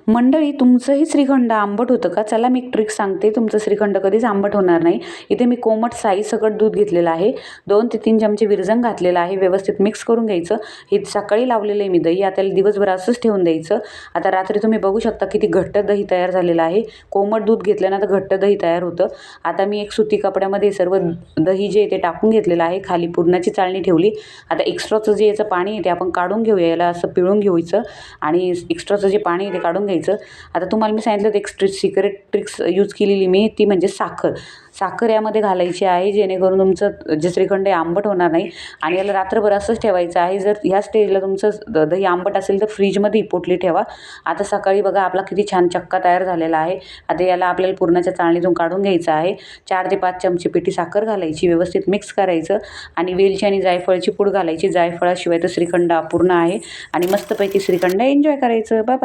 मंडळी, तुमचंही श्रीखंड आंबट होतं का? चला मी एक ट्रिक सांगते, तुमचं श्रीखंड कधीच आंबट होणार नाही. इथे मी कोमट साई सकट दूध घेतलेलं आहे, 2 ते 3 चमचे विरजण घातलेलं आहे, व्यवस्थित मिक्स करून घ्यायचं. हे सकाळी लावलेलं आहे मी दही, आता दिवसभर असंच ठेवून द्यायचं. आता रात्री तुम्ही बघू शकता किती घट्ट दही तयार झालेलं आहे. कोमट दूध घेतल्यानंतर घट्ट दही तयार होतं. आता मी एक सुती कपड्यामध्ये सर्व दही जे आहे ते टाकून घेतलेलं आहे, खाली पुरणाची चाळणी ठेवली. आता एक्स्ट्राचं जे याचं पाणी आहे ते आपण काढून घेऊया, याला असं पिळून घ्यायचं आणि एक्स्ट्राचं जे पाणी आहे ते काढून घ्यायचं. आता तुम्हाला मी सांगितलं एक सिक्रेट ट्रिक्स यूज केलेली मी, ती म्हणजे साखर यामध्ये घालायची आहे, जेणेकरून तुमचं जे श्रीखंड आहे आंबट होणार नाही. आणि याला रात्रभर असंच ठेवायचं आहे. जर ह्या स्टेजला तुमचं दही आंबट असेल तर फ्रीजमध्ये पोटली ठेवा. आता सकाळी बघा आपला किती छान चक्का तयार झालेला आहे. आता याला आपल्याला पुरणाच्या चाळणीतून काढून घ्यायचं आहे. 4 ते 5 चमचे पिठी साखर घालायची, व्यवस्थित मिक्स करायचं आणि वेलची आणि जायफळाची पूड घालायची. जायफळाशिवाय तर श्रीखंड अपूर्ण आहे. आणि मस्तपैकी श्रीखंड एन्जॉय करायचं. Bye bye.